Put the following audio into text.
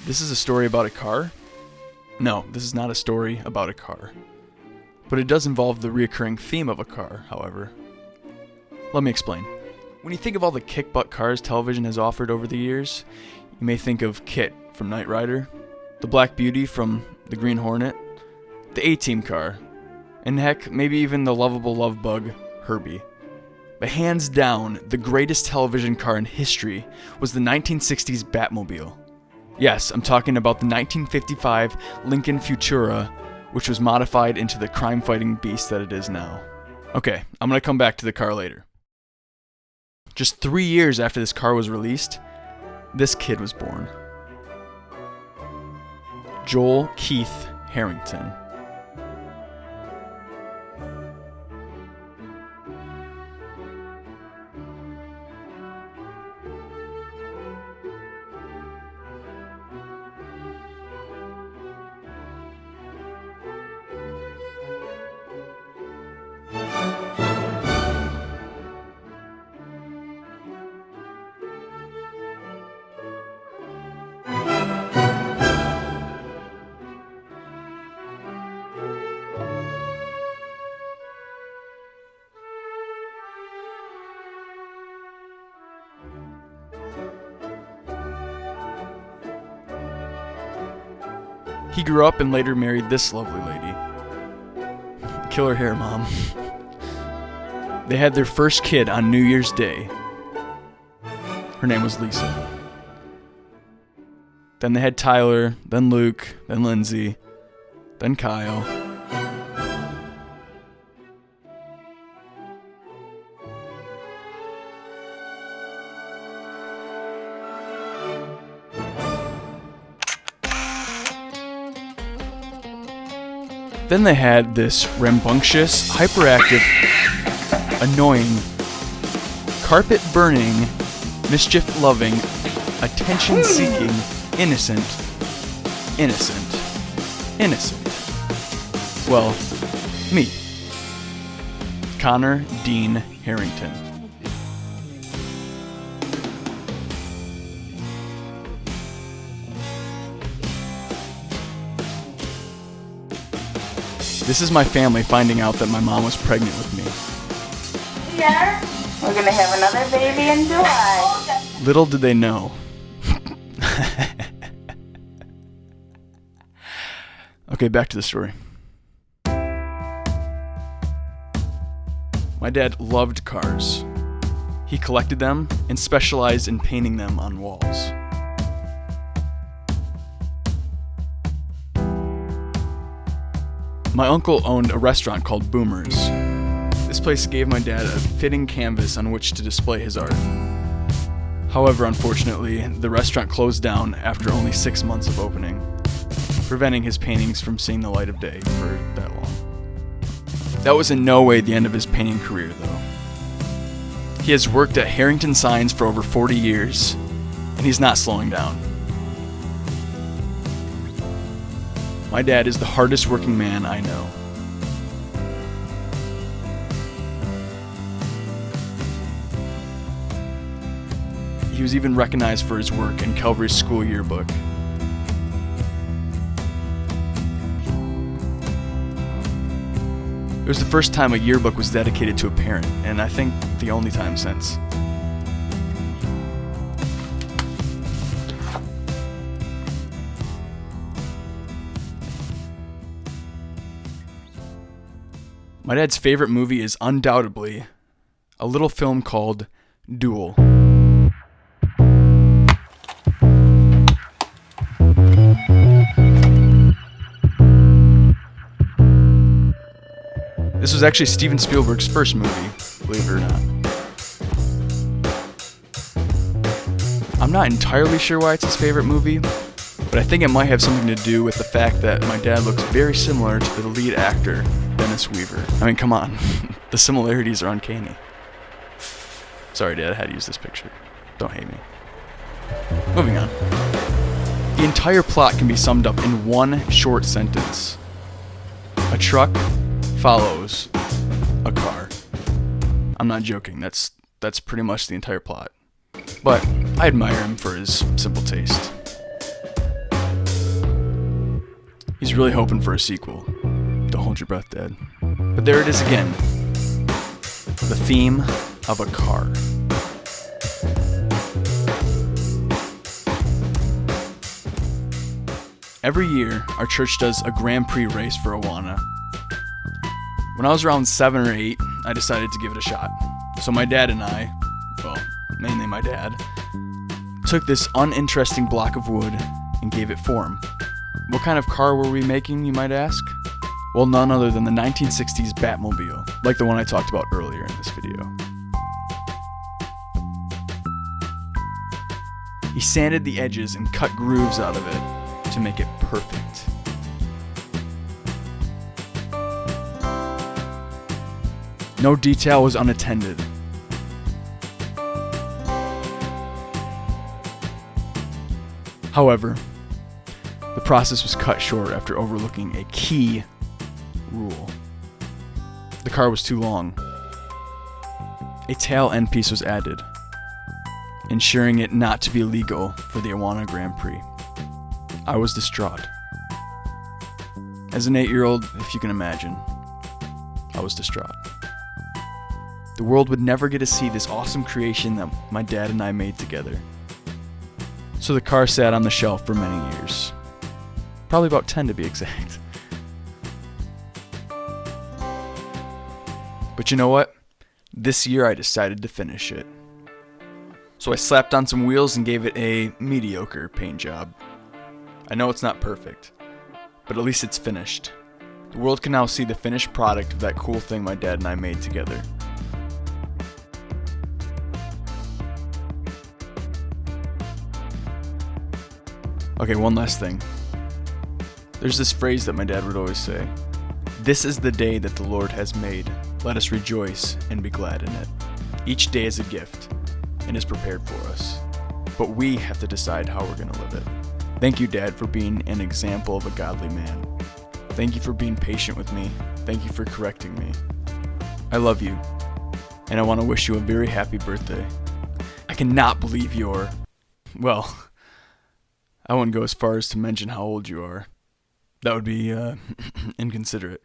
This is a story about a car? No, this is not a story about a car. But it does involve the reoccurring theme of a car, however. Let me explain. When you think of all the kick-butt cars television has offered over the years, you may think of KITT from Knight Rider, the Black Beauty from the Green Hornet, the A-Team car, and heck, maybe even the lovable love bug, Herbie. But hands down, the greatest television car in history was the 1960s Batmobile. Yes, I'm talking about the 1955 Lincoln Futura, which was modified into the crime-fighting beast that it is now. Okay, I'm gonna come back to the car later. Just 3 years after this car was released, this kid was born. Joel Keith Harrington. He grew up and later married this lovely lady. Killer hair, Mom. They had their first kid on New Year's Day. Her name was Lisa. Then they had Tyler, then Luke, then Lindsay, then Kyle. Then they had this rambunctious, hyperactive, annoying, carpet-burning, mischief-loving, attention-seeking, innocent. Well, me. Connor Dean Harrington. This is my family finding out that my mom was pregnant with me. Yeah, we're gonna have another baby in July. Little did they know. Okay, back to the story. My dad loved cars. He collected them and specialized in painting them on walls. My uncle owned a restaurant called Boomers. This place gave my dad a fitting canvas on which to display his art. However, unfortunately, the restaurant closed down after only 6 months of opening, preventing his paintings from seeing the light of day for that long. That was in no way the end of his painting career, though. He has worked at Harrington Signs for over 40 years, and he's not slowing down. My dad is the hardest working man I know. He was even recognized for his work in Calvary's school yearbook. It was the first time a yearbook was dedicated to a parent, and I think the only time since. My dad's favorite movie is undoubtedly a little film called Duel. This was actually Steven Spielberg's first movie, believe it or not. I'm not entirely sure why it's his favorite movie, but I think it might have something to do with the fact that my dad looks very similar to the lead actor, Dennis Weaver. I mean, come on. The similarities are uncanny. Sorry, Dad, I had to use this picture. Don't hate me. Moving on. The entire plot can be summed up in one short sentence. A truck follows a car. I'm not joking. That's pretty much the entire plot. But I admire him for his simple taste. He's really hoping for a sequel. Don't hold your breath, Dad. But there it is again. The theme of a car. Every year, our church does a Grand Prix race for Awana. When I was around 7 or 8, I decided to give it a shot. So my dad and I, well, mainly my dad, took this uninteresting block of wood and gave it form. What kind of car were we making, you might ask? Well, none other than the 1960s Batmobile, like the one I talked about earlier in this video. He sanded the edges and cut grooves out of it to make it perfect. No detail was unattended. However, the process was cut short after overlooking a key rule. The car was too long. A tail end piece was added, ensuring it not to be legal for the Awana Grand Prix. I was distraught. As an 8-year-old, if you can imagine, I was distraught. The world would never get to see this awesome creation that my dad and I made together. So the car sat on the shelf for many years. Probably about 10 to be exact. But you know what? This year I decided to finish it. So I slapped on some wheels and gave it a mediocre paint job. I know it's not perfect, but at least it's finished. The world can now see the finished product of that cool thing my dad and I made together. Okay, one last thing. There's this phrase that my dad would always say. This is the day that the Lord has made. Let us rejoice and be glad in it. Each day is a gift and is prepared for us. But we have to decide how we're going to live it. Thank you, Dad, for being an example of a godly man. Thank you for being patient with me. Thank you for correcting me. I love you, and I want to wish you a very happy birthday. I cannot believe you're... Well, I wouldn't go as far as to mention how old you are. That would be inconsiderate.